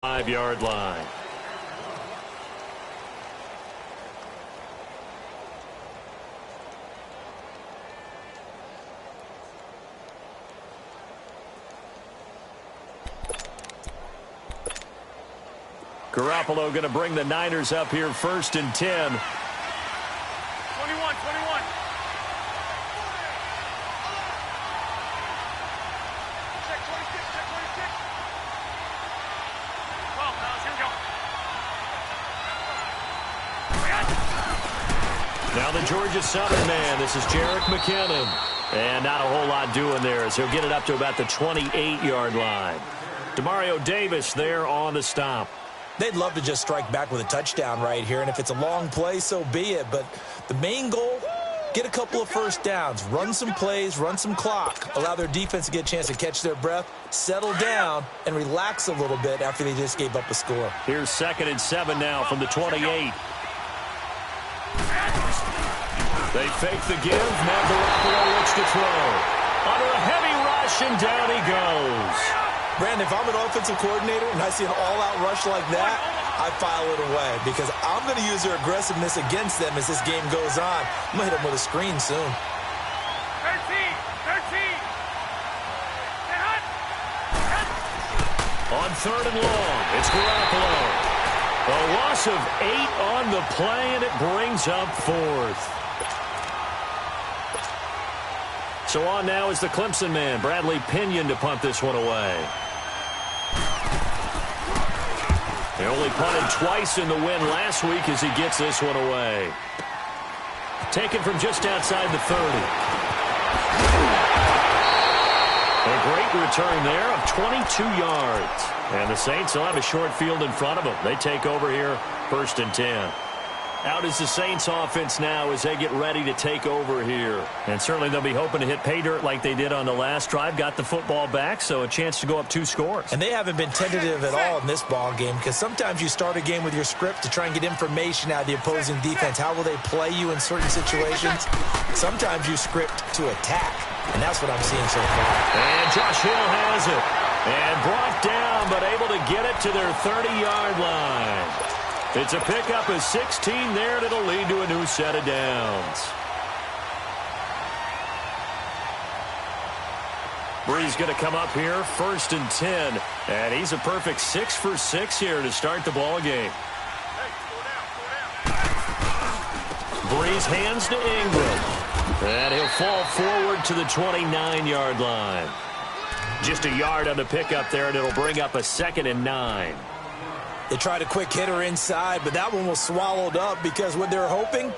5-yard line. Garoppolo going to bring the Niners up here 1st and 10. 21. Check 26, check 26. 12, here we go. Now the Georgia Southern man. This is Jerick McKinnon. And not a whole lot doing there as he'll get it up to about the 28-yard line. Demario Davis there on the stop. They'd love to just strike back with a touchdown right here, and if it's a long play, so be it. But the main goal, get a couple of first downs, run some plays, run some clock, allow their defense to get a chance to catch their breath, settle down, and relax a little bit after they just gave up a score. Here's 2nd and 7 now from the 28. They fake the give. Now Garoppolo looks to throw. Under a heavy rush, and down he goes. Brandon, if I'm an offensive coordinator and I see an all-out rush like that, I file it away because I'm going to use their aggressiveness against them as this game goes on. I'm going to hit them with a screen soon. 13. On 3rd and long, it's Garoppolo. A loss of 8 on the play, and it brings up 4th. So on now is the Clemson man, Bradley Pinion, to punt this one away. They only punted twice in the win last week as he gets this one away. Taken from just outside the 30. A great return there of 22 yards. And the Saints will have a short field in front of them. They take over here 1st and 10. Out is the Saints offense now as they get ready to take over here. And certainly they'll be hoping to hit pay dirt like they did on the last drive. Got the football back, so a chance to go up 2 scores. And they haven't been tentative at all in this ball game because sometimes you start a game with your script to try and get information out of the opposing defense. How will they play you in certain situations? Sometimes you script to attack, and that's what I'm seeing so far. And Josh Hill has it. And brought down, but able to get it to their 30-yard line. It's a pickup of 16 there, and it'll lead to a new set of downs. Brees going to come up here, 1st and 10. And he's a perfect 6 for 6 here to start the ball game. Brees hands to Ingram. And he'll fall forward to the 29-yard line. Just a yard on the pickup there, and it'll bring up a 2nd and 9. They tried a quick hitter inside, but that one was swallowed up because what they're hoping,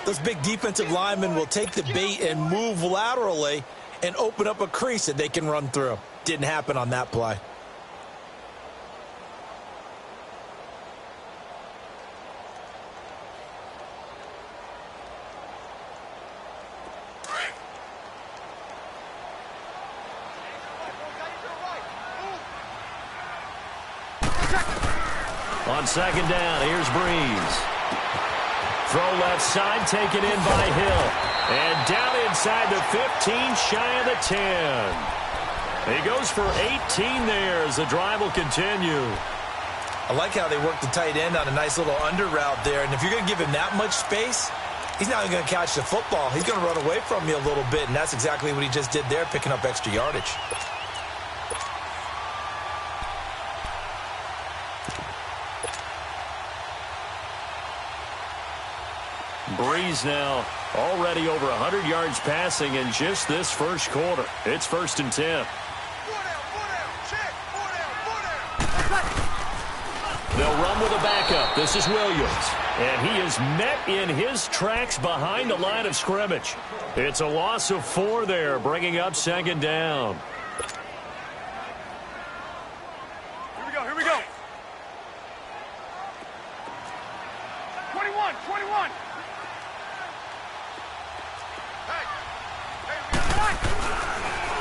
those big defensive linemen will take the bait and move laterally and open up a crease that they can run through. Didn't happen on that play. On 2nd down, here's Brees. Throw left side, taken in by Hill. And down inside the 15, shy of the 10. He goes for 18 there as the drive will continue. I like how they work the tight end on a nice little under route there. And if you're going to give him that much space, he's not going to catch the football. He's going to run away from you a little bit, and that's exactly what he just did there, picking up extra yardage. Brees now already over 100 yards passing in just this first quarter. It's 1st and 10. They'll run with a backup. This is Williams. And he is met in his tracks behind the line of scrimmage. It's a loss of 4 there, bringing up 2nd down. Here we go. 21.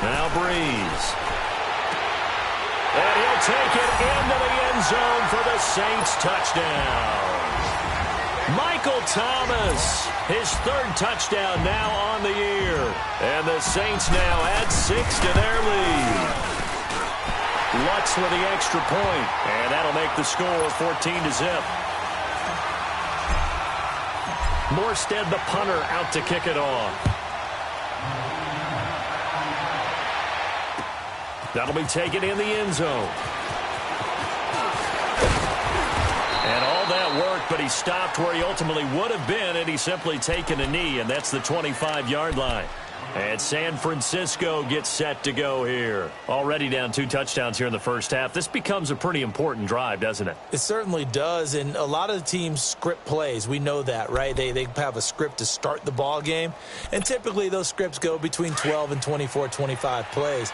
Now Brees. And he'll take it into the end zone for the Saints touchdown. Michael Thomas, his 3rd touchdown now on the year. And the Saints now add 6 to their lead. Lutz with the extra point, and that'll make the score 14-0. Morstead, the punter, out to kick it off. That'll be taken in the end zone. And all that work, but he stopped where he ultimately would have been, and he's simply taken a knee, and that's the 25-yard line. And San Francisco gets set to go here. Already down 2 touchdowns here in the first half. This becomes a pretty important drive, doesn't it? It certainly does, and a lot of the teams script plays. We know that, right? They have a script to start the ball game, and typically those scripts go between 12 and 24, 25 plays.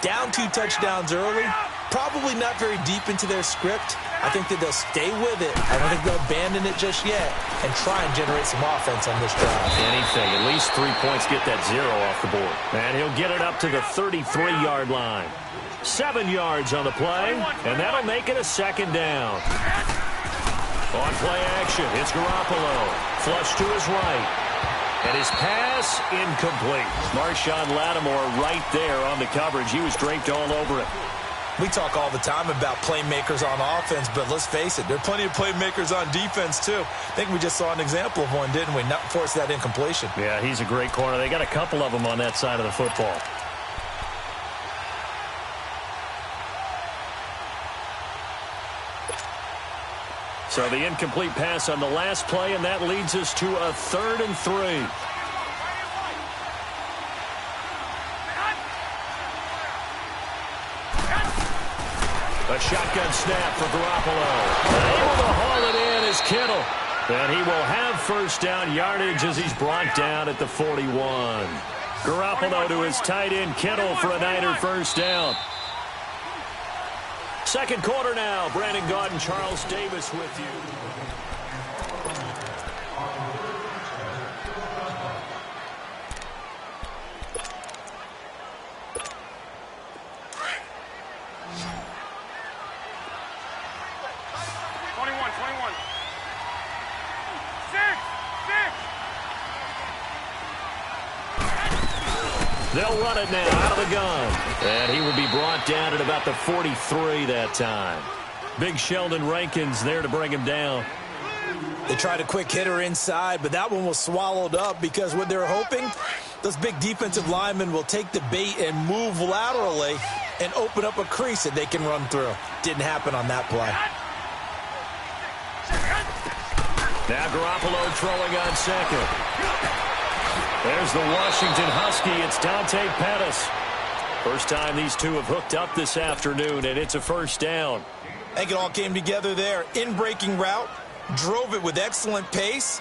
Down 2 touchdowns early, probably not very deep into their script. I think that they'll stay with it. I don't think they'll abandon it just yet and try and generate some offense on this drive. Anything, at least 3 points, get that 0 off the board. And he'll get it up to the 33-yard line. 7 yards on the play, and that'll make it a second down. On play action, it's Garoppolo. Flush to his right. And his pass incomplete. Marshawn Lattimore right there on the coverage. He was draped all over it. We talk all the time about playmakers on offense, but let's face it, there are plenty of playmakers on defense, too. I think we just saw an example of one, didn't we? Not force that incompletion. Yeah, he's a great corner. They got a couple of them on that side of the football. So the incomplete pass on the last play, and that leads us to a 3rd and 3. A shotgun snap for Garoppolo. Able to haul it in is Kittle. And he will have first down yardage as he's brought down at the 41. Garoppolo to his tight end Kittle for a Niner first down. Second quarter now. Brandon Gaudin, Charles Davis with you. They'll run it now out of the gun. And he will be brought down at about the 43 that time. Big Sheldon Rankins there to bring him down. They tried a quick hitter inside, but that one was swallowed up because what they're hoping, those big defensive linemen will take the bait and move laterally and open up a crease that they can run through. Didn't happen on that play. Now Garoppolo throwing on second. There's the Washington Husky. It's Dante Pettis. First time these two have hooked up this afternoon, and it's a first down. I think it all came together there. In-breaking route, drove it with excellent pace.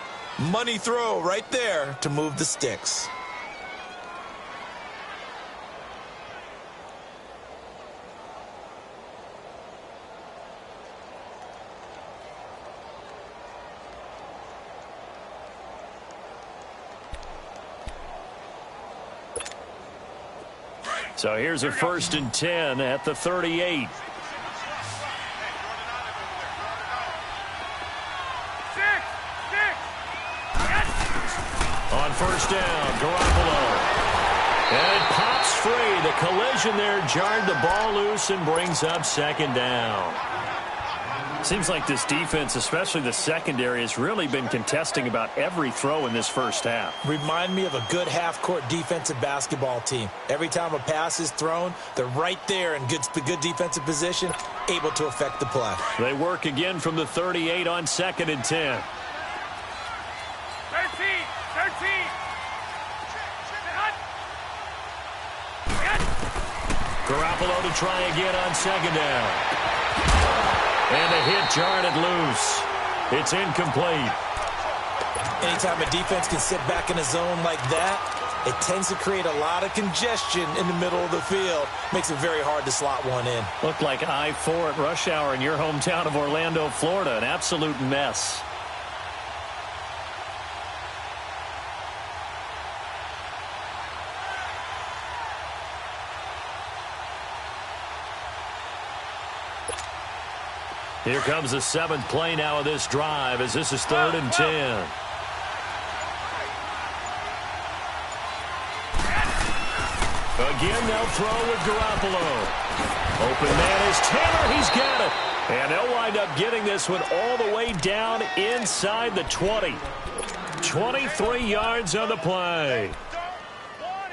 Money throw right there to move the sticks. So here's a 1st and 10 at the 38. On first down, Garoppolo. And it pops free. The collision there jarred the ball loose and brings up second down. Seems like this defense, especially the secondary, has really been contesting about every throw in this first half. Remind me of a good half-court defensive basketball team. Every time a pass is thrown, they're right there in good defensive position, able to affect the play. They work again from the 38 on 2nd and 10. 13. Garoppolo to try again on 2nd down. And the hit jarred it loose. It's incomplete. Anytime a defense can sit back in a zone like that, it tends to create a lot of congestion in the middle of the field. Makes it very hard to slot one in. Looked like I-4 at rush hour in your hometown of Orlando, Florida. An absolute mess. Here comes the 7th play now of this drive as this is 3rd and 10. Again, they'll throw with Garoppolo. Open man is Taylor. He's got it. And they'll wind up getting this one all the way down inside the 20. 23 yards on the play.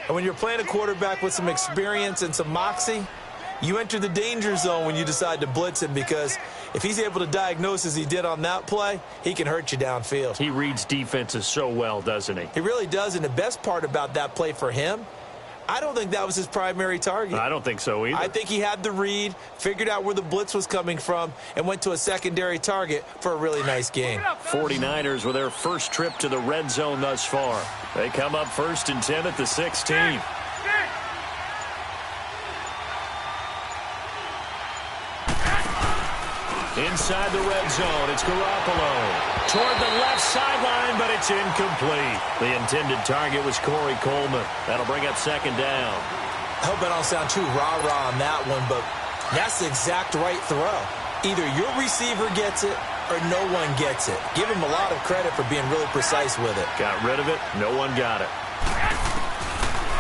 And when you're playing a quarterback with some experience and some moxie, you enter the danger zone when you decide to blitz him, because if he's able to diagnose as he did on that play, he can hurt you downfield. He reads defenses so well, doesn't he? He really does, and the best part about that play for him, I don't think that was his primary target. I don't think so either. I think he had the read, figured out where the blitz was coming from, and went to a secondary target for a really nice gain. 49ers with their first trip to the red zone thus far. They come up 1st and 10 at the 16. Inside the red zone, it's Garoppolo. Toward the left sideline, but it's incomplete. The intended target was Corey Coleman. That'll bring up 2nd down. I hope I don't sound too rah-rah on that one, but that's the exact right throw. Either your receiver gets it or no one gets it. Give him a lot of credit for being really precise with it. Got rid of it. No one got it.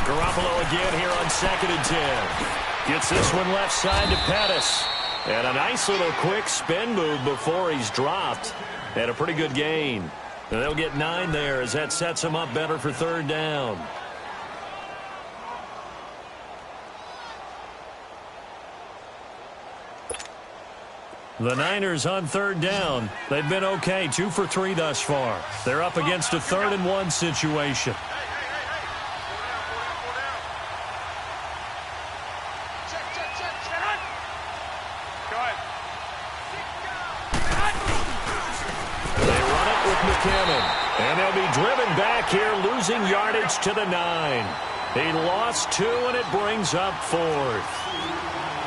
Garoppolo again here on 2nd and 10. Gets this one left side to Pettis. And a nice little quick spin move before he's dropped. And a pretty good gain. And they'll get 9 there as that sets them up better for 3rd down. The Niners on 3rd down. They've been okay, 2 for 3 thus far. They're up against a 3rd and 1 situation. And they'll be driven back here, losing yardage to the 9. He lost 2, and it brings up 4th.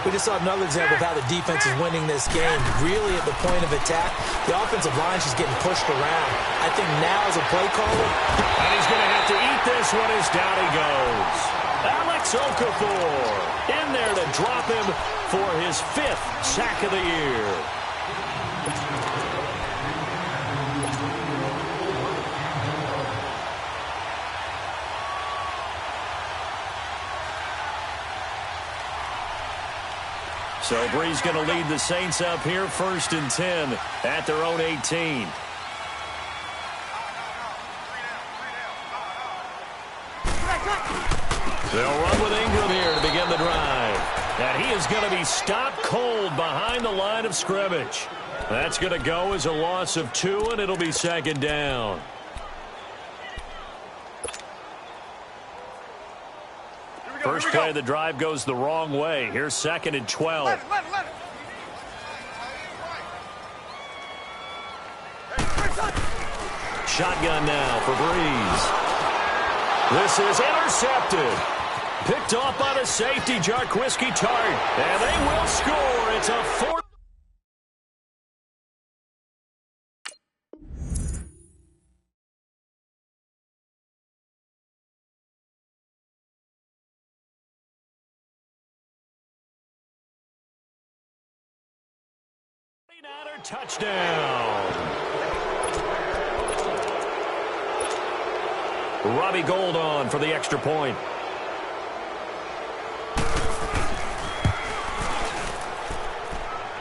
We just saw another example of how the defense is winning this game. Really at the point of attack, the offensive line is just getting pushed around. I think now as a play caller, and he's going to have to eat this one as down he goes. Alex Okafor in there to drop him for his 5th sack of the year. So Bree's going to lead the Saints up here 1st and 10 at their own 18. They'll run with Ingram here to begin the drive. And he is going to be stopped cold behind the line of scrimmage. That's going to go as a loss of 2, and it'll be 2nd down. First play of the drive goes the wrong way. Here's 2nd and 12. Shotgun now for Breeze. This is intercepted. Picked off by the safety, Jarquiski Tart. And they will score. It's a 4th. Touchdown. Robbie Gould on for the extra point.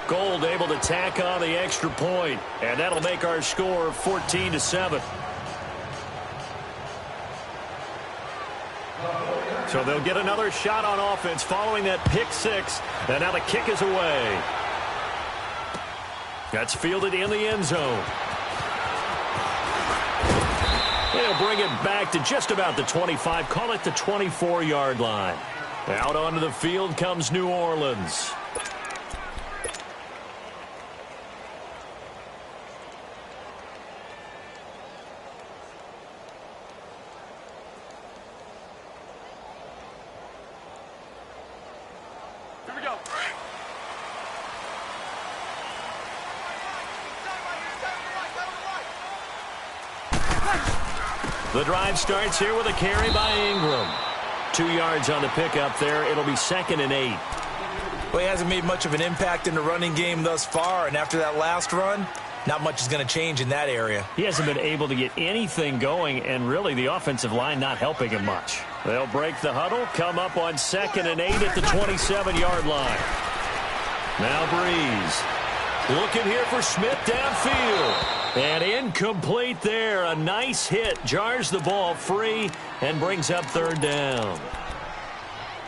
Gould able to tack on the extra point, and that'll make our score 14-7. So they'll get another shot on offense following that pick 6, and now the kick is away. That's fielded in the end zone. They'll bring it back to just about the 25. Call it the 24-yard line. Out onto the field comes New Orleans. Here we go. The drive starts here with a carry by Ingram. 2 yards on the pickup there. It'll be 2nd and 8. Well, he hasn't made much of an impact in the running game thus far, and after that last run, not much is going to change in that area. He hasn't been able to get anything going, and really the offensive line not helping him much. They'll break the huddle, come up on 2nd and 8 at the 27-yard line. Now Breeze. Looking here for Smith downfield. And incomplete there. A nice hit. Jars the ball free and brings up third down.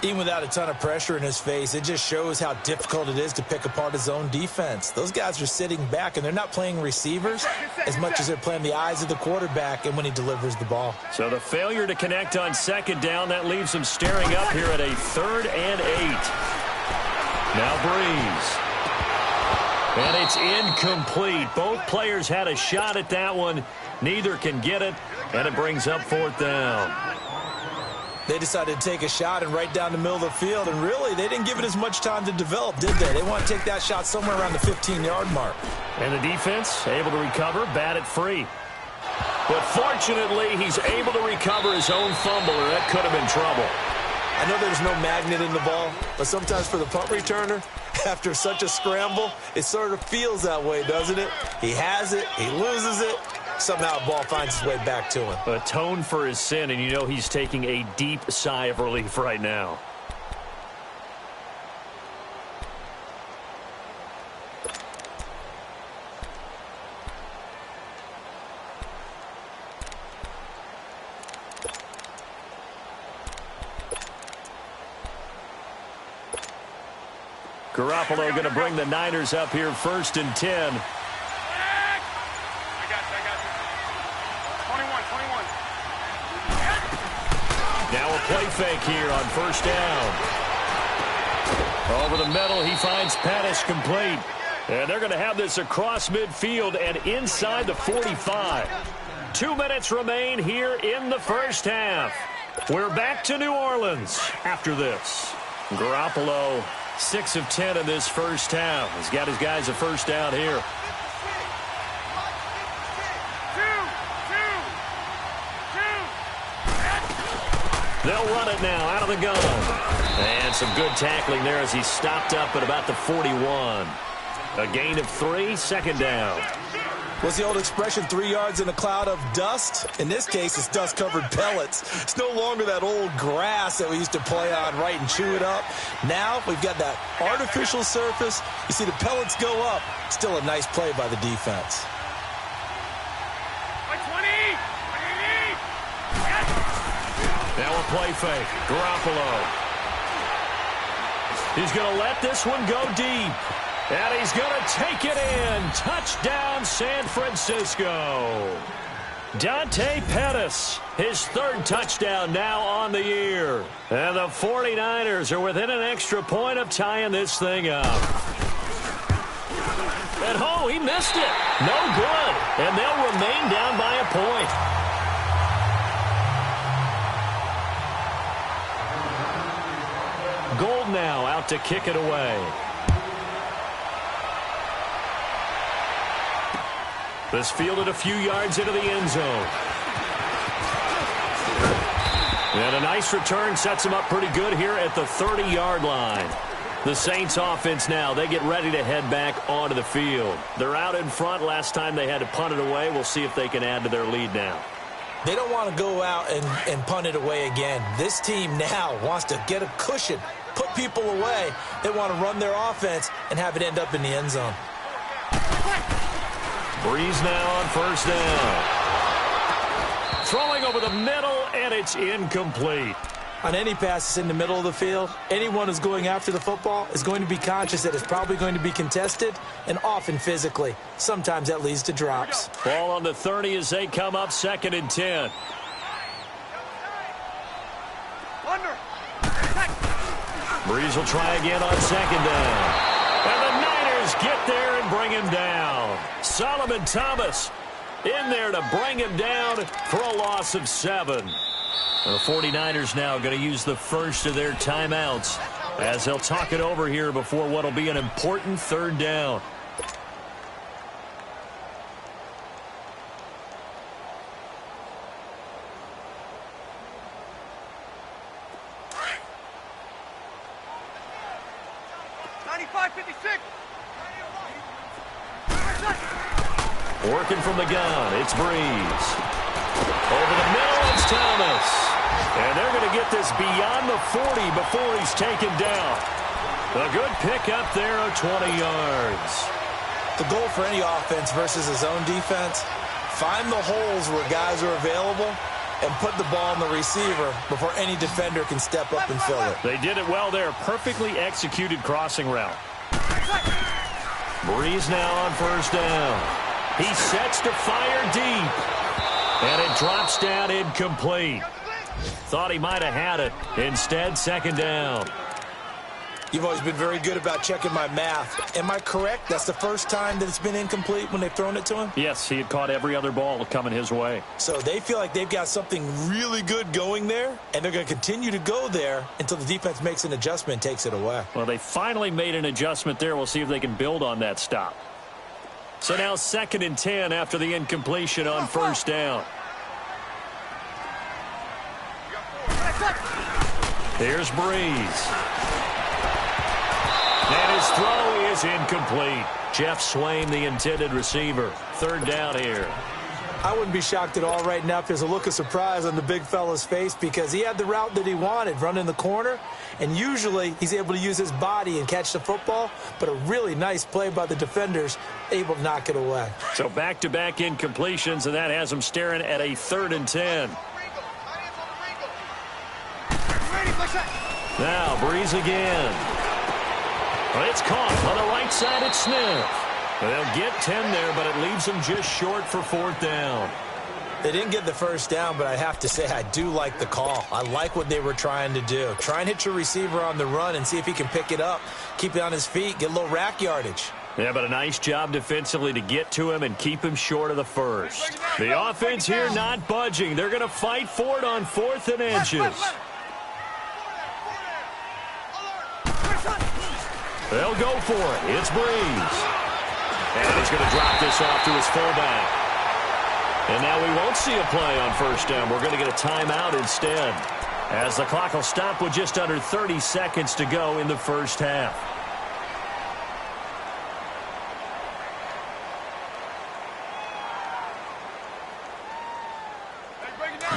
Even without a ton of pressure in his face, it just shows how difficult it is to pick apart his own defense. Those guys are sitting back, and they're not playing receivers as much as they're playing the eyes of the quarterback and when he delivers the ball. So the failure to connect on second down, that leaves him staring up here at a 3rd and 8. Now Breeze. And it's incomplete. Both players had a shot at that one. Neither can get it, and it brings up 4th down. They decided to take a shot and right down the middle of the field, and really, they didn't give it as much time to develop, did they? They want to take that shot somewhere around the 15-yard mark. And the defense able to recover, bat it free. But fortunately, he's able to recover his own fumble, or that could have been trouble. I know there's no magnet in the ball, but sometimes for the punt returner, after such a scramble, it sort of feels that way, doesn't it? He has it, he loses it, somehow the ball finds its way back to him. Atone for his sin, and you know he's taking a deep sigh of relief right now. Garoppolo going to bring the Niners up here 1st and 10. I got you. 21. Now a play fake here on 1st down. Over the middle, he finds Pettis complete. And they're going to have this across midfield and inside the 45. 2 minutes remain here in the first half. We're back to New Orleans after this. Garoppolo, 6 of 10 in this first half. He's got his guys a first down here. They'll run it now out of the gun. And some good tackling there as he stopped up at about the 41. A gain of 3, 2nd down. What's the old expression, 3 yards in a cloud of dust? In this case, it's dust-covered pellets. It's no longer that old grass that we used to play on, right, and chew it up. Now we've got that artificial surface. You see the pellets go up. Still a nice play by the defense. Now a play fake. Garoppolo. He's going to let this one go deep. And he's going to take it in. Touchdown, San Francisco. Dante Pettis, his 3rd touchdown now on the year. And the 49ers are within an extra point of tying this thing up. And oh, he missed it. No good. And they'll remain down by a point. Gold now out to kick it away. This fielded a few yards into the end zone. And a nice return sets him up pretty good here at the 30-yard line. The Saints offense now, they get ready to head back onto the field. They're out in front. Last time they had to punt it away. We'll see if they can add to their lead now. They don't want to go out and punt it away again. This team now wants to get a cushion, put people away. They want to run their offense and have it end up in the end zone. Breeze now on 1st down. Throwing over the middle, and it's incomplete. On any passes in the middle of the field, anyone who's going after the football is going to be conscious that it's probably going to be contested and often physically. Sometimes that leads to drops. Ball on the 30 as they come up 2nd and 10. Breeze will try again on 2nd down. And the Niners get there and bring him down. Solomon Thomas in there to bring him down for a loss of 7. The 49ers now going to use the first of their timeouts as they'll talk it over here before what will be an important 3rd down. Working from the gun, it's Breeze. Over the middle, it's Thomas. And they're going to get this beyond the 40 before he's taken down. A good pick up there of 20 yards. The goal for any offense versus his own defense, find the holes where guys are available and put the ball in the receiver before any defender can step up and fill it. They did it well there. Perfectly executed crossing route. Breeze now on first down. He sets to fire deep. And it drops down incomplete. Thought he might have had it. Instead, second down. You've always been very good about checking my math. Am I correct? That's the first time that it's been incomplete when they've thrown it to him? Yes, he had caught every other ball coming his way. So they feel like they've got something really good going there, and they're going to continue to go there until the defense makes an adjustment and takes it away. Well, they finally made an adjustment there. We'll see if they can build on that stop. So now 2nd and 10 after the incompletion on first down. Here's Breeze. And his throw is incomplete. Jeff Swain, the intended receiver. 3rd down here. I wouldn't be shocked at all right now if there's a look of surprise on the big fella's face because he had the route that he wanted, running the corner, and usually he's able to use his body and catch the football, but a really nice play by the defenders, able to knock it away. So back-to-back incompletions, and that has him staring at a 3rd and 10. Now, Breeze again. Well, it's caught on the right side at Smith. They'll get 10 there, but it leaves them just short for 4th down. They didn't get the first down, but I have to say I do like the call. I like what they were trying to do. Try and hit your receiver on the run and see if he can pick it up, keep it on his feet, get a little rack yardage. Yeah, but a nice job defensively to get to him and keep him short of the first. The offense here not budging. They're going to fight for it on 4th and inches. They'll go for it. It's Breeze. And he's going to drop this off to his fullback. And now we won't see a play on first down. We're going to get a timeout instead, as the clock will stop with just under 30 seconds to go in the first half.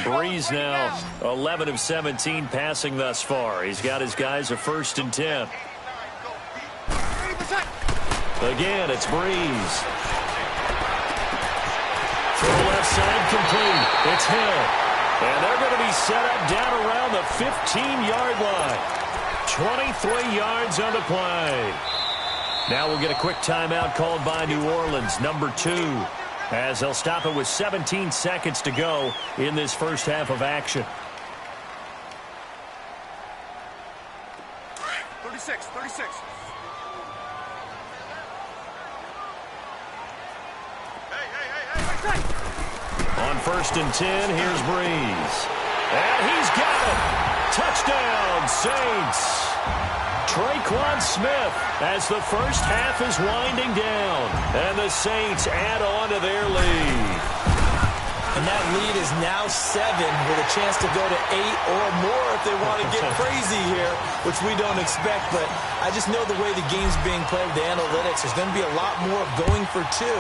Breeze now 11 of 17 passing thus far. He's got his guys a 1st and 10. Again, it's Breeze. Throw left side complete. It's Hill. And they're going to be set up down around the 15-yard line. 23 yards on the play. Now we'll get a quick timeout called by New Orleans, number 2, as they'll stop it with 17 seconds to go in this first half of action. 36. On 1st and 10, here's Breeze. And he's got it. Touchdown, Saints. Traquan Smith as the first half is winding down. And the Saints add on to their lead. And that lead is now 7 with a chance to go to 8 or more if they want to get crazy here, which we don't expect. But I just know the way the game's being played with the analytics, there's going to be a lot more of going for 2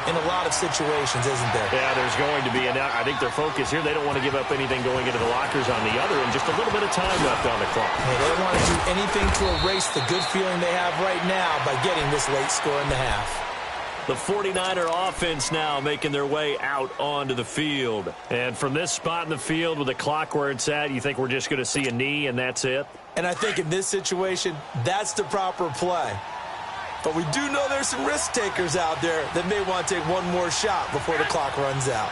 in a lot of situations, isn't there? Yeah, there's going to be. And I think their focus here, they don't want to give up anything going into the lockers on the other, and just a little bit of time left on the clock. Yeah, they don't want to do anything to erase the good feeling they have right now by getting this late score in the half. The 49er offense now making their way out onto the field. And from this spot in the field with the clock where it's at, you think we're just going to see a knee and that's it? And I think in this situation, that's the proper play. But we do know there's some risk takers out there that may want to take one more shot before the clock runs out.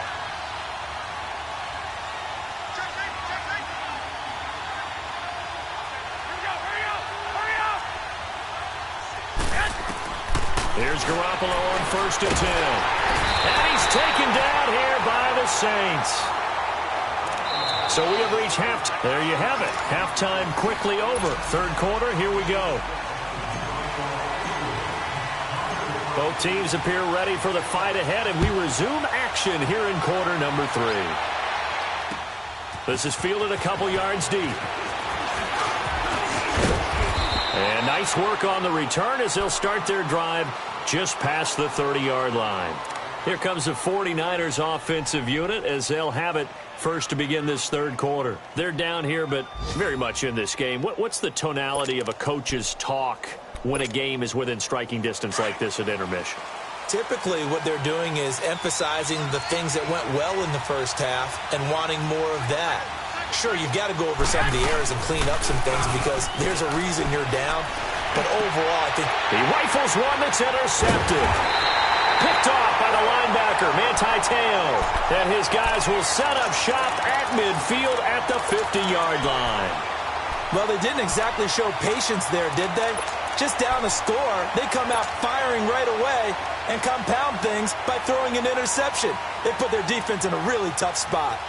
Here's Garoppolo on 1st and 10. And he's taken down here by the Saints. So we have reached halftime. There you have it. Halftime quickly over. 3rd quarter, here we go. Both teams appear ready for the fight ahead, and we resume action here in quarter number 3. This is fielded a couple yards deep. And nice work on the return as they'll start their drive just past the 30-yard line. Here comes the 49ers offensive unit as they'll have it first to begin this third quarter. They're down here, but very much in this game. What's the tonality of a coach's talk when a game is within striking distance like this at intermission? Typically, what they're doing is emphasizing the things that went well in the first half and wanting more of that. Sure, you've got to go over some of the errors and clean up some things because there's a reason you're down. But overall, I think he rifles one that's intercepted. Picked off by the linebacker, Manti Te'o. And his guys will set up shop at midfield at the 50-yard line. Well, they didn't exactly show patience there, did they? Just down a score, they come out firing right away and compound things by throwing an interception. They put their defense in a really tough spot.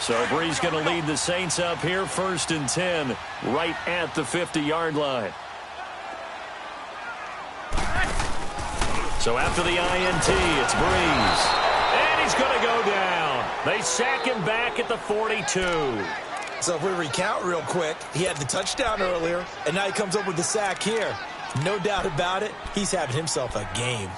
So Bree's going to lead the Saints up here, 1st and 10, right at the 50-yard line. So after the INT, it's Breeze. And he's going to go down. They sack him back at the 42. So if we recount real quick, he had the touchdown earlier, and now he comes up with the sack here. No doubt about it, he's having himself a game.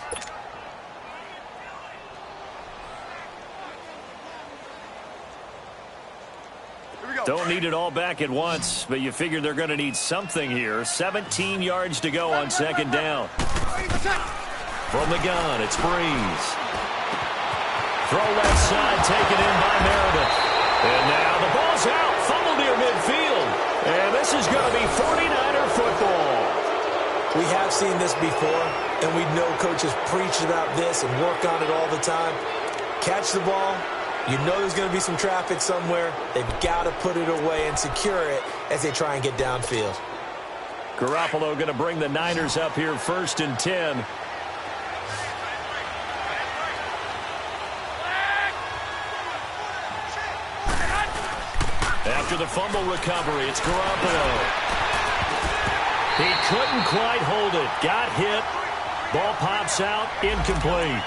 Don't need it all back at once, but you figure they're going to need something here. 17 yards to go on 2nd down. From the gun, it's Breeze. Throw left side, taken in by Meredith. And now the ball's out, fumbled near midfield. And this is going to be 49er football. We have seen this before, and we know coaches preach about this and work on it all the time. Catch the ball. You know there's going to be some traffic somewhere. They've got to put it away and secure it as they try and get downfield. Garoppolo going to bring the Niners up here 1st and 10. After the fumble recovery, it's Garoppolo. He couldn't quite hold it. Got hit. Ball pops out. Incomplete.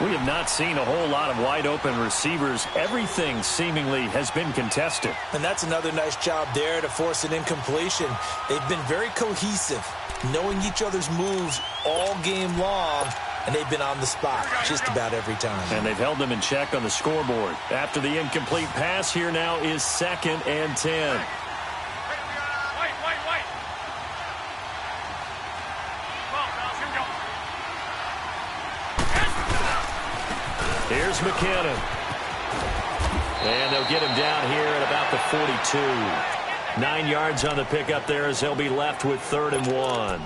We have not seen a whole lot of wide-open receivers. Everything seemingly has been contested. And that's another nice job there to force an incompletion. They've been very cohesive, knowing each other's moves all game long, and they've been on the spot just about every time. And they've held them in check on the scoreboard. After the incomplete pass, here now is 2nd and 10. Here's McKinnon. And they'll get him down here at about the 42. 9 yards on the pickup there as they'll be left with 3rd and 1.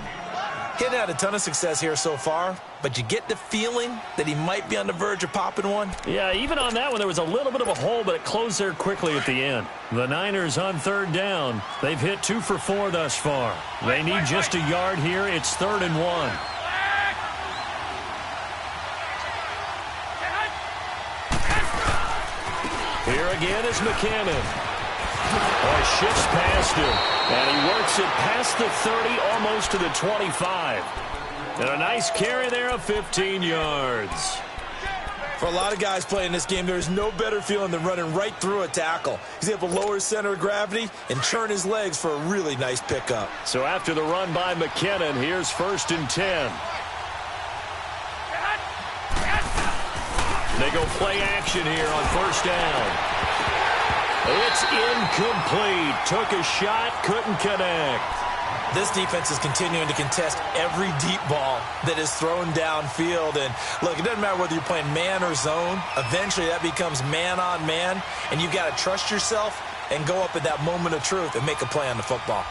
He hadn't had a ton of success here so far, but you get the feeling that he might be on the verge of popping one. Yeah, even on that one, there was a little bit of a hole, but it closed there quickly at the end. The Niners on 3rd down. They've hit 2 for 4 thus far. They need just a yard here. It's 3rd and 1. Here again is McKinnon. Shifts past him, and he works it past the 30, almost to the 25. And a nice carry there of 15 yards. For a lot of guys playing this game, there's no better feeling than running right through a tackle. He's able to lower his center of gravity and turn his legs for a really nice pickup. So after the run by McKinnon, here's 1st and 10. They go play action here on 1st down. It's incomplete. Took a shot, couldn't connect. This defense is continuing to contest every deep ball that is thrown downfield. And look, it doesn't matter whether you're playing man or zone. Eventually that becomes man on man, and you've got to trust yourself and go up at that moment of truth and make a play on the football.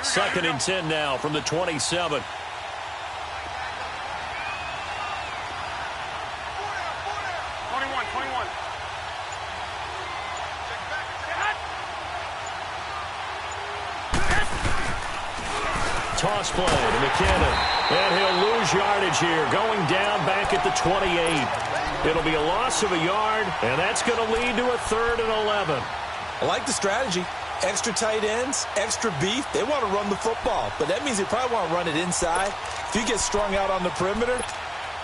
Second and 10 now from the 27. Toss play to McKinnon. And he'll lose yardage here, going down back at the 28. It'll be a loss of a yard, and that's going to lead to a 3rd and 11. I like the strategy. Extra tight ends, extra beef. They want to run the football, but that means they probably want to run it inside. If you get strung out on the perimeter,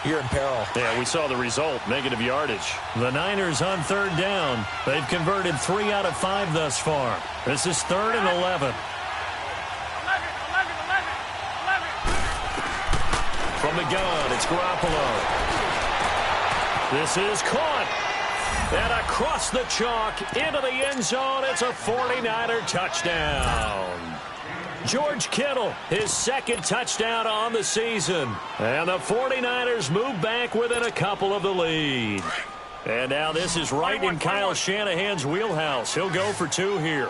you're in peril. Yeah, we saw the result, negative yardage. The Niners on third down. They've converted 3 out of 5 thus far. This is 3rd and 11. From the gun, it's Garoppolo. This is caught. And across the chalk, into the end zone, it's a 49er touchdown. George Kittle, his 2nd touchdown on the season. And the 49ers move back within a couple of the lead. And now this is right in Kyle Shanahan's wheelhouse. He'll go for 2 here.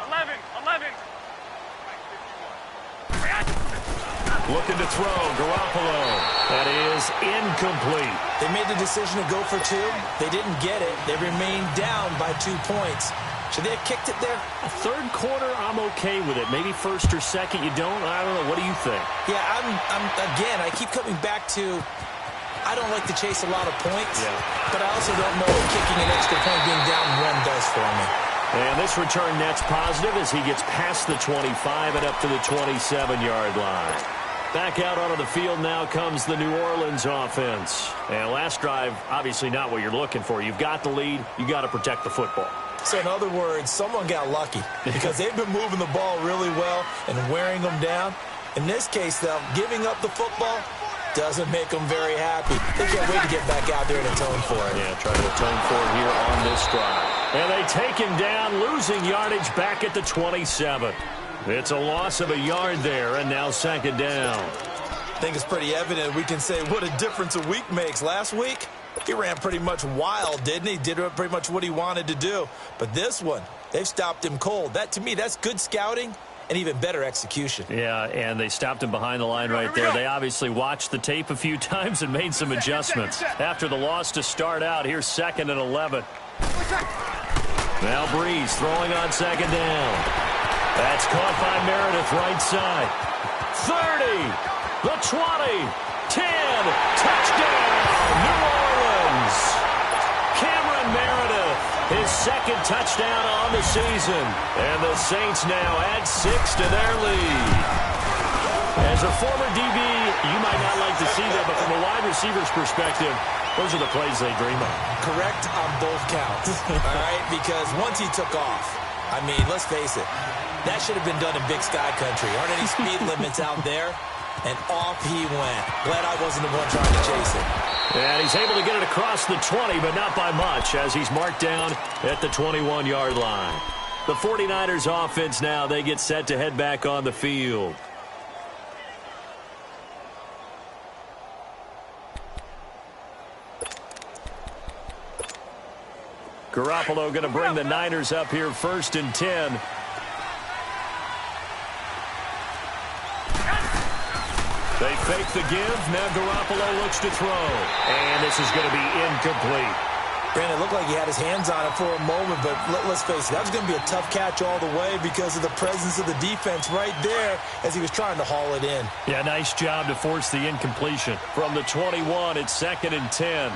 11. Looking to throw, Garoppolo. That is incomplete. They made the decision to go for 2. They didn't get it. They remained down by 2 points. Should they have kicked it there? A third quarter, I'm okay with it. Maybe first or second, you don't? I don't know. What do you think? Yeah, again, I keep coming back to I don't like to chase a lot of points, but I also don't know what kicking an extra point being down 1 does for me. And this return net's positive as he gets past the 25 and up to the 27-yard line. Back out onto the field now comes the New Orleans offense. And last drive, obviously not what you're looking for. You've got the lead. You got to protect the football. So in other words, someone got lucky because they've been moving the ball really well and wearing them down. In this case, though, giving up the football doesn't make them very happy. They can't wait to get back out there and atone for it. Yeah, try to atone for it here on this drive. And they take him down, losing yardage back at the 27. It's a loss of a yard there, and now 2nd down. I think it's pretty evident we can say what a difference a week makes. Last week, he ran pretty much wild, didn't he? Did pretty much what he wanted to do. But this one, they've stopped him cold. That, to me, that's good scouting and even better execution. Yeah, and they stopped him behind the line right there. They obviously watched the tape a few times and made some adjustments. After the loss to start out, here's 2nd and 11. Now Breeze throwing on 2nd down. That's caught by Meredith, right side. 30, the 20, 10, touchdown, New Orleans. Cameron Meredith, his 2nd touchdown on the season. And the Saints now add 6 to their lead. As a former DB, you might not like to see that, but from a wide receiver's perspective, those are the plays they dream of. Correct on both counts, all right? Because once he took off, I mean, let's face it, that should have been done in Big Sky Country. Aren't any speed limits out there? And off he went. Glad I wasn't the one trying to chase it. And he's able to get it across the 20, but not by much, as he's marked down at the 21-yard line. The 49ers offense now, they get set to head back on the field. Garoppolo going to bring the Niners up here 1st and 10. They fake the give. Now Garoppolo looks to throw. And this is going to be incomplete. Brandon, it looked like he had his hands on it for a moment, but let's face it, that was going to be a tough catch all the way because of the presence of the defense right there as he was trying to haul it in. Yeah, nice job to force the incompletion. From the 21, it's 2nd and 10.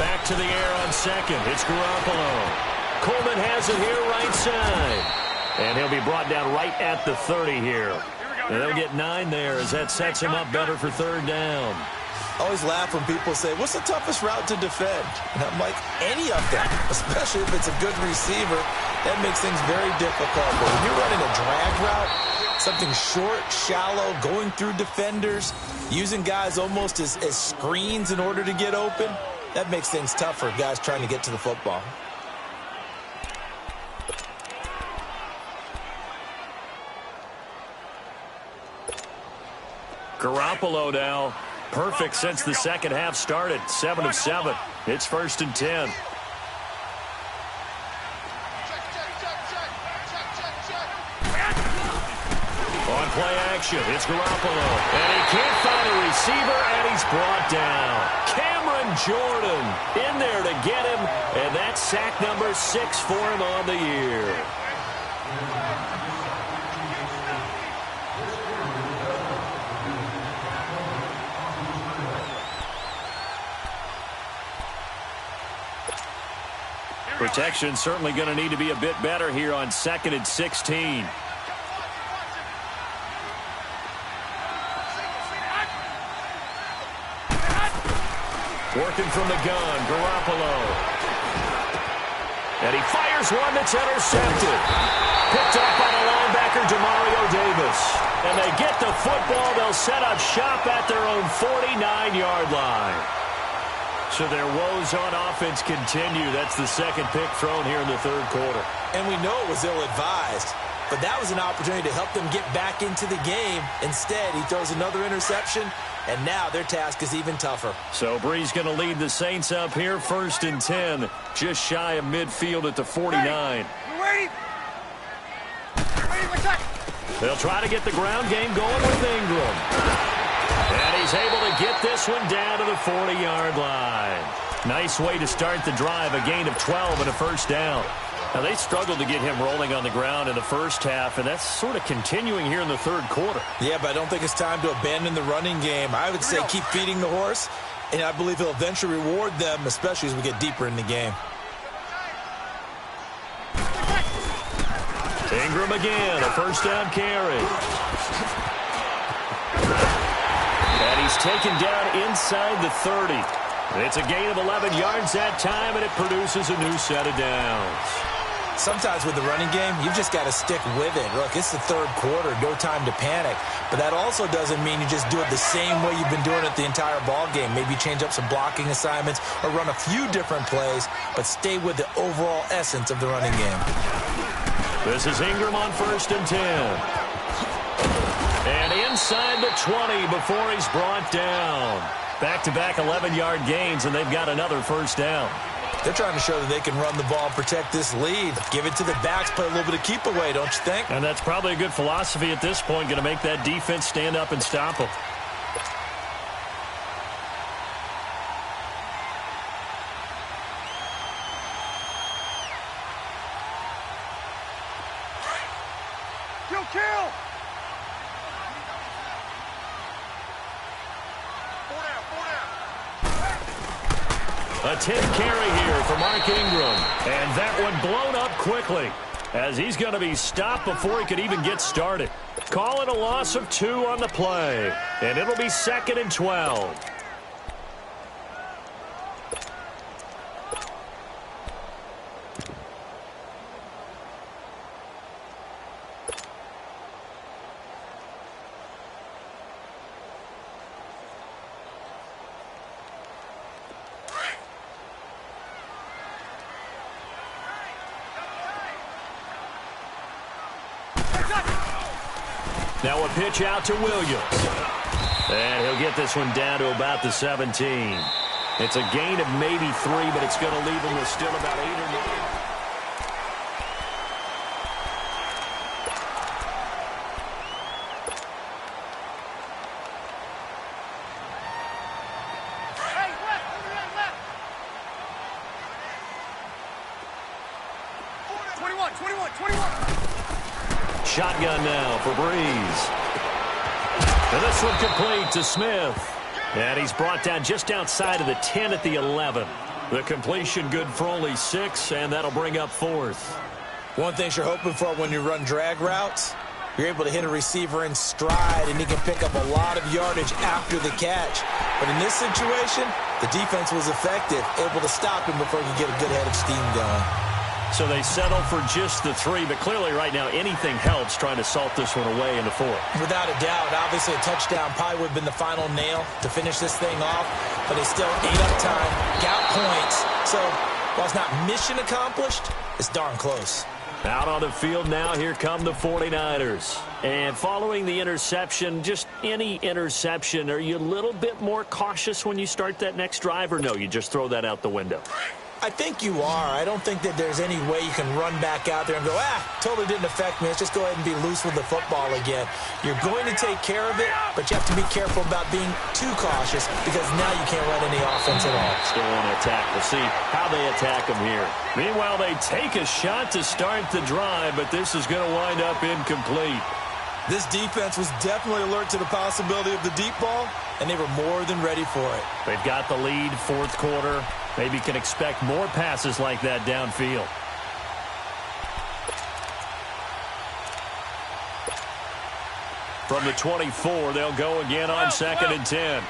Back to the air on 2nd. It's Garoppolo. Coleman has it here right side. And he'll be brought down right at the 30 here. And they'll get 9 there as that sets him up better for 3rd down. I always laugh when people say, what's the toughest route to defend? And I'm like, any of them, especially if it's a good receiver. That makes things very difficult. But when you're running a drag route, something short, shallow, going through defenders, using guys almost as screens in order to get open, that makes things tough for guys trying to get to the football. Garoppolo now, perfect since the 2nd half started. 7 of 7. It's 1st and 10. On play action, it's Garoppolo. And he can't find a receiver, and he's brought down. Cameron Jordan in there to get him, and that's sack number 6 for him on the year. Protection certainly going to need to be a bit better here on 2nd and 16. Working from the gun, Garoppolo. And he fires one that's intercepted. Picked up by the linebacker, Demario Davis. And they get the football. They'll set up shop at their own 49-yard line. So their woes on offense continue. That's the second pick thrown here in the third quarter. And we know it was ill-advised. But that was an opportunity to help them get back into the game. Instead, he throws another interception, and now their task is even tougher. So Bree's going to lead the Saints up here, 1st and 10, just shy of midfield at the 49. Ready? They'll try to get the ground game going with Ingram. And he's able to get this one down to the 40-yard line. Nice way to start the drive, a gain of 12 and a first down. Now, they struggled to get him rolling on the ground in the first half, and that's sort of continuing here in the third quarter. Yeah, but I don't think it's time to abandon the running game. I would say keep feeding the horse, and I believe he'll eventually reward them, especially as we get deeper in the game. Ingram again, a first down carry. And he's taken down inside the 30. It's a gain of 11 yards that time, and it produces a new set of downs. Sometimes with the running game, you've just got to stick with it. Look, it's the third quarter, no time to panic. But that also doesn't mean you just do it the same way you've been doing it the entire ball game. Maybe change up some blocking assignments or run a few different plays, but stay with the overall essence of the running game. This is Ingram on 1st and 10. And inside the 20 before he's brought down. Back-to-back 11-yard gains, and they've got another first down. They're trying to show that they can run the ball and protect this lead. Give it to the backs, play a little bit of keep away, don't you think? And that's probably a good philosophy at this point, going to make that defense stand up and stop them. Kill! A 10 carry here for Mark Ingram. And that one blown up quickly as he's going to be stopped before he could even get started. Call it a loss of 2 on the play. And it'll be 2nd and 12. Now a pitch out to Williams. And he'll get this one down to about the 17. It's a gain of maybe 3, but it's going to leave him with still about 8 or 9. Shotgun now for Breeze. And this one complete to Smith. And he's brought down just outside of the 10 at the 11. The completion good for only 6, and that'll bring up 4th. One thing you're hoping for when you run drag routes, you're able to hit a receiver in stride, and he can pick up a lot of yardage after the catch. But in this situation, the defense was effective, able to stop him before he could get a good head of steam going. So they settle for just the 3, but clearly right now anything helps trying to salt this one away in the 4th. Without a doubt, obviously a touchdown probably would have been the final nail to finish this thing off, but they still ate up time, got points. So while it's not mission accomplished, it's darn close. Out on the field now, here come the 49ers. And following the interception, just any interception, are you a little bit more cautious when you start that next drive, or no, you just throw that out the window? I think you are. I don't think that there's any way you can run back out there and go, totally didn't affect me. Let's just go ahead and be loose with the football again. You're going to take care of it, but you have to be careful about being too cautious because now you can't run any offense at all. Still want to attack. We'll see how they attack them here. Meanwhile, they take a shot to start the drive, but this is going to wind up incomplete. This defense was definitely alert to the possibility of the deep ball, and they were more than ready for it. They've got the lead, 4th quarter. Maybe can expect more passes like that downfield. From the 24, they'll go again on 2nd and 10.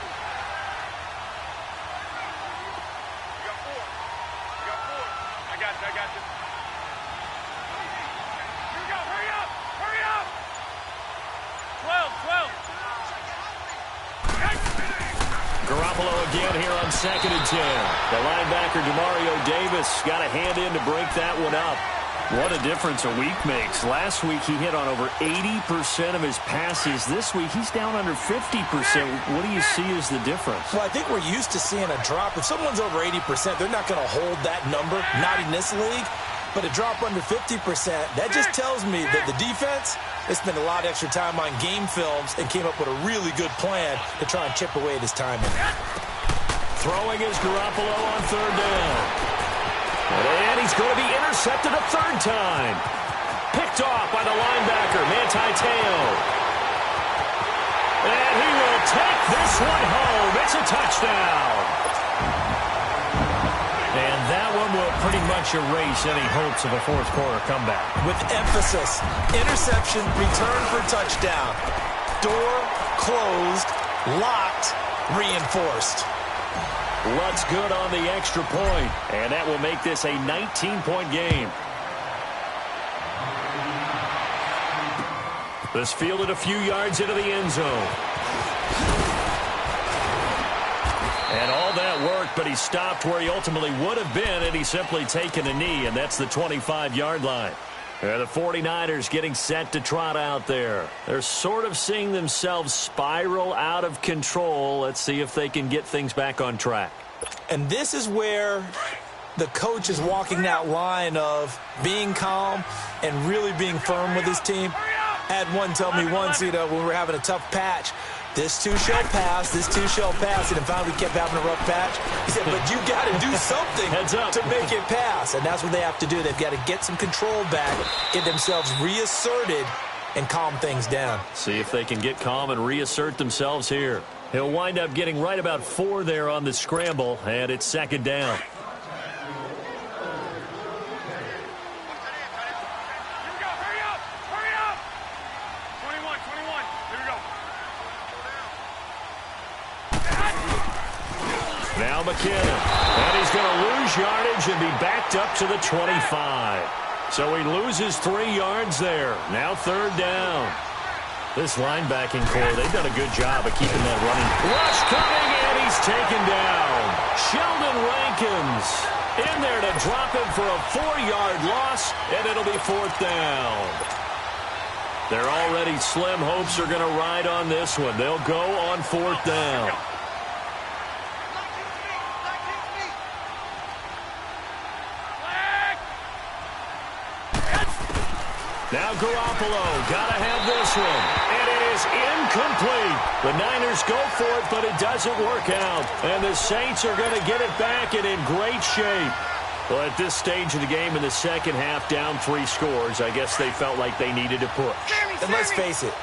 Again here on 2nd and 10. The linebacker, Demario Davis, got a hand in to break that one up. What a difference a week makes. Last week he hit on over 80% of his passes. This week he's down under 50%. What do you see as the difference? Well, I think we're used to seeing a drop. If someone's over 80%, they're not going to hold that number, not in this league. But a drop under 50%, that just tells me that the defense, they spent a lot of extra time on game films and came up with a really good plan to try and chip away at his timing. Throwing is Garoppolo on 3rd down. And he's going to be intercepted a 3rd time. Picked off by the linebacker, Manti Te'o. And he will take this one home. It's a touchdown. And that one will pretty much erase any hopes of a 4th quarter comeback. With emphasis, interception, return for touchdown. Door closed, locked, reinforced. Lutt's good on the extra point, and that will make this a 19-point game. This fielded a few yards into the end zone. And all that worked, but he stopped where he ultimately would have been had he simply taken a knee, and that's the 25-yard line. And the 49ers getting set to trot out there. They're sort of seeing themselves spiral out of control. Let's see if they can get things back on track. And this is where the coach is walking that line of being calm and really being firm with his team. I had one tell me once, when we were having a tough patch, this too shall pass, this too shall pass. And then finally we kept having a rough patch. He said, but you got to do something to make it pass. And that's what they have to do. They've got to get some control back, get themselves reasserted, and calm things down. See if they can get calm and reassert themselves here. He'll wind up getting right about 4 there on the scramble, and it's 2nd down. Now McKinnon, and he's going to lose yardage and be backed up to the 25. So he loses 3 yards there. Now 3rd down. This linebacking core, they've done a good job of keeping that running. Rush coming, and he's taken down. Sheldon Rankins in there to drop him for a 4-yard loss, and it'll be 4th down. Their already slim hopes are going to ride on this one. They'll go on 4th down. Now Garoppolo, gotta have this one. And it is incomplete. The Niners go for it, but it doesn't work out. And the Saints are going to get it back and in great shape. Well, at this stage of the game in the second half, down 3 scores, I guess they felt like they needed to push. And let's face it,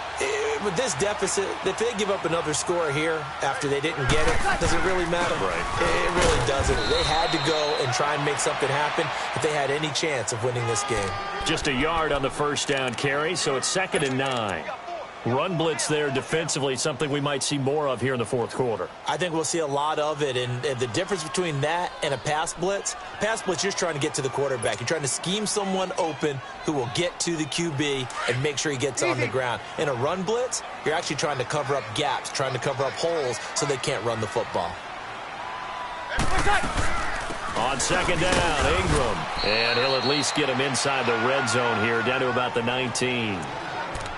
with this deficit, if they give up another score here after they didn't get it, does it really matter? Right. It really doesn't. They had to go and try and make something happen if they had any chance of winning this game. Just a yard on the 1st down carry, so it's 2nd and 9. Run blitz there defensively, something we might see more of here in the 4th quarter. I think we'll see a lot of it, and the difference between that and a pass blitz, you're just trying to get to the quarterback. You're trying to scheme someone open who will get to the QB and make sure he gets on the ground. In a run blitz, you're actually trying to cover up gaps, trying to cover up holes so they can't run the football. On 2nd down, Ingram, and he'll at least get him inside the red zone here, down to about the 19.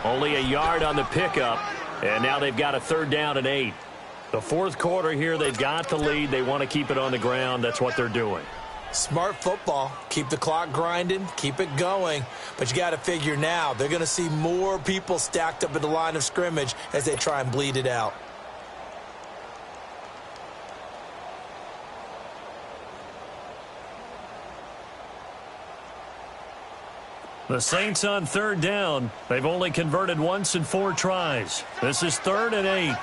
Only a yard on the pickup, and now they've got a 3rd down and 8. The 4th quarter here, they've got the lead. They want to keep it on the ground. That's what they're doing. Smart football. Keep the clock grinding. Keep it going. But you got to figure now, they're going to see more people stacked up at the line of scrimmage as they try and bleed it out. The Saints on 3rd down. They've only converted once in 4 tries. This is 3rd and 8.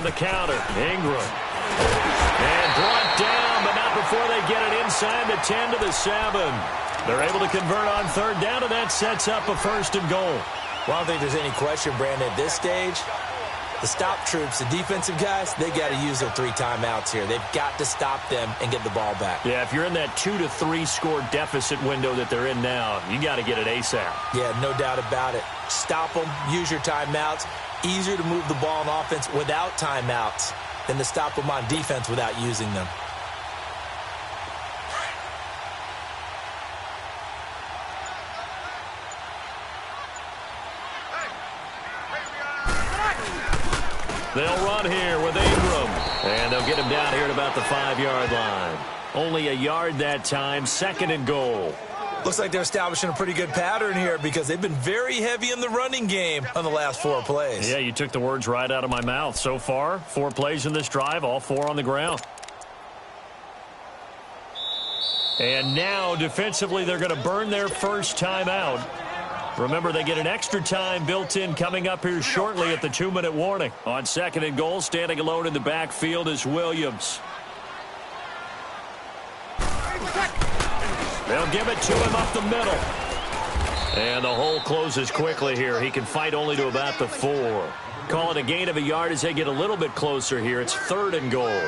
On the counter, Ingram. And brought down, but not before they get it inside the 10 to the 7. They're able to convert on third down, and that sets up a 1st and goal. Well, I don't think there's any question, Brandon, at this stage, the stop troops, the defensive guys, they got to use their 3 timeouts here. They've got to stop them and get the ball back. Yeah, if you're in that 2 to 3 score deficit window that they're in now, you got to get it ASAP. Yeah, no doubt about it. Stop them, use your timeouts. Easier to move the ball on offense without timeouts than to stop them on defense without using them. They'll run here with Ingram. And they'll get him down here at about the 5-yard line. Only a yard that time, 2nd and goal. Looks like they're establishing a pretty good pattern here because they've been very heavy in the running game on the last 4 plays. Yeah, you took the words right out of my mouth. So far, 4 plays in this drive, all 4 on the ground. And now, defensively, they're going to burn their first timeout. Remember, they get an extra time built in coming up here shortly at the 2-minute warning. On 2nd and goal, standing alone in the backfield is Williams. They'll give it to him up the middle. And the hole closes quickly here. He can fight only to about the 4. Call it a gain of a yard as they get a little bit closer here. It's 3rd and goal.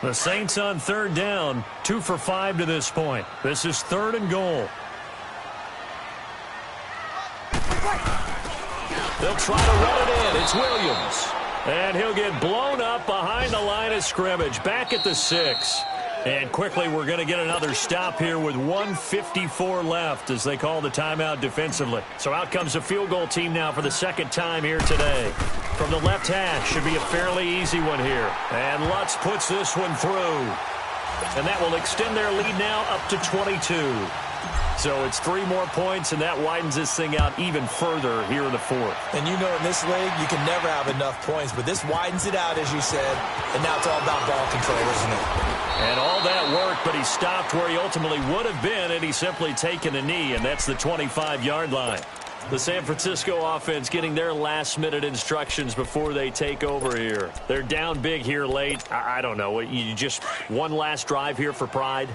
The Saints on 3rd down, 2 for 5 to this point. This is 3rd and goal. They'll try to run it in. It's Williams. And he'll get blown up behind the line of scrimmage, back at the 6. And quickly we're going to get another stop here with 1:54 left as they call the timeout defensively. So out comes the field goal team now for the 2nd time here today. From the left hash, should be a fairly easy one here. And Lutz puts this one through. And that will extend their lead now up to 22. So it's 3 more points, and that widens this thing out even further here in the 4th. And you know in this league, you can never have enough points, but this widens it out, as you said, and now it's all about ball control, isn't it? And all that work, but he stopped where he ultimately would have been, and he's simply taken a knee, and that's the 25-yard line. The San Francisco offense getting their last-minute instructions before they take over here. They're down big here late. I don't know. You just one last drive here for pride?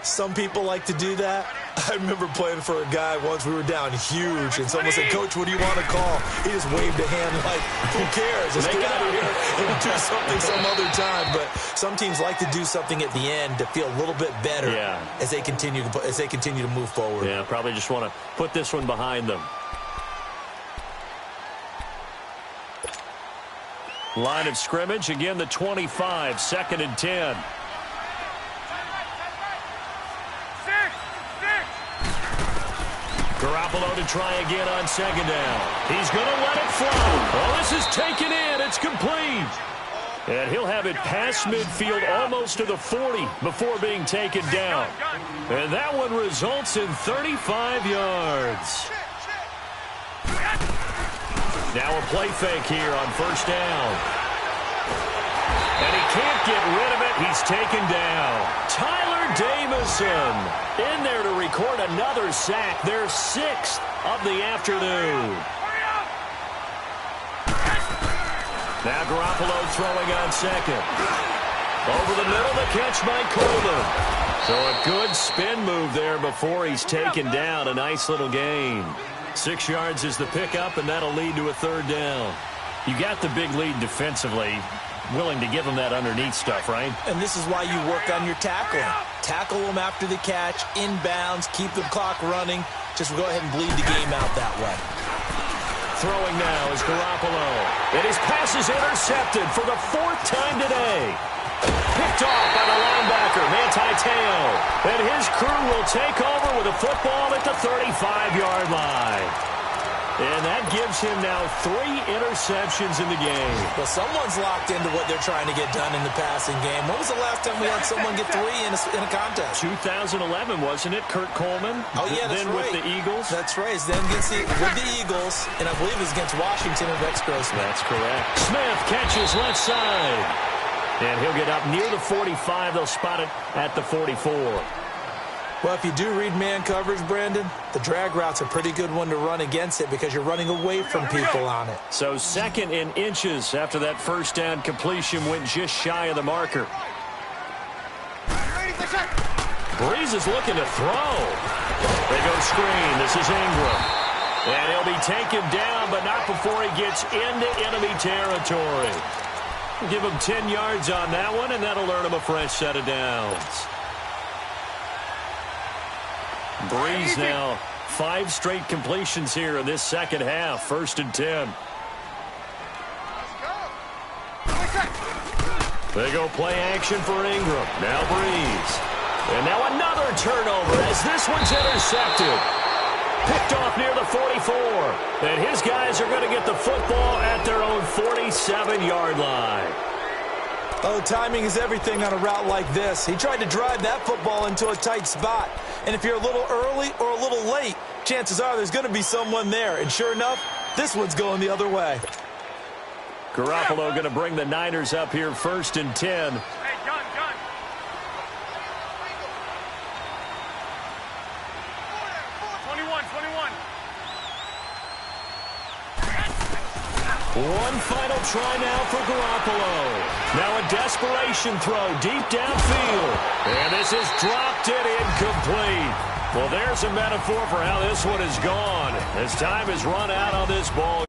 Some people like to do that. I remember playing for a guy once. We were down huge, and someone said, "Coach, what do you want to call?" He just waved a hand like, who cares? Let's get out of here and do something some other time. But some teams like to do something at the end to feel a little bit better as they continue to move forward. Yeah, probably just want to put this one behind them. Line of scrimmage, again the 25, 2nd and 10. Garoppolo to try again on 2nd down. He's going to let it fly. Well, this is taken in. It's complete. And he'll have it past midfield almost to the 40 before being taken down. And that one results in 35 yards. Now a play fake here on 1st down. And he can't get rid of it. He's taken down. Tyler Davison in there to record another sack. Their 6th of the afternoon. Now Garoppolo throwing on 2nd. Over the middle, the catch by Coleman. So a good spin move there before he's taken down. A nice little gain. 6 yards is the pickup, and that'll lead to a 3rd down. You got the big lead defensively. Willing to give them that underneath stuff, right? And this is why you work on your tackling. Tackle them after the catch, inbounds, keep the clock running. Just go ahead and bleed the game out that way. Throwing now is Garoppolo. And his pass is intercepted for the 4th time today. Picked off by the linebacker, Manti Te'o. And his crew will take over with a football at the 35-yard line. And that gives him now 3 interceptions in the game. Well, someone's locked into what they're trying to get done in the passing game. When was the last time we had someone get 3 in a contest? 2011, wasn't it? Kurt Coleman. Oh, yeah, that's right. Then with the Eagles. That's right. Then with the Eagles, and I believe it was against Washington and Rex Grossman. That's correct. Smith catches left side. And he'll get up near the 45. They'll spot it at the 44. Well, if you do read man coverage, Brandon, the drag route's a pretty good one to run against it because you're running away from people on it. So 2nd in inches after that first down completion went just shy of the marker. Breeze is looking to throw. They go screen. This is Ingram. And he'll be taken down, but not before he gets into enemy territory. Give him 10 yards on that one, and that'll earn him a fresh set of downs. Breeze now 5 straight completions here in this second half. 1st and 10. They go play action for Ingram. Now Breeze. And now another turnover as this one's intercepted. Picked off near the 44. And his guys are going to get the football at their own 47-yard line. Oh, timing is everything on a route like this. He tried to drive that football into a tight spot. And if you're a little early or a little late, chances are there's going to be someone there. And sure enough, this one's going the other way. Garoppolo going to bring the Niners up here 1st and 10. Hey, John. 21. One final try now for Garoppolo. Now a desperation throw deep downfield. And this is dropped it incomplete. Well, there's a metaphor for how this one is gone as time has run out on this ball.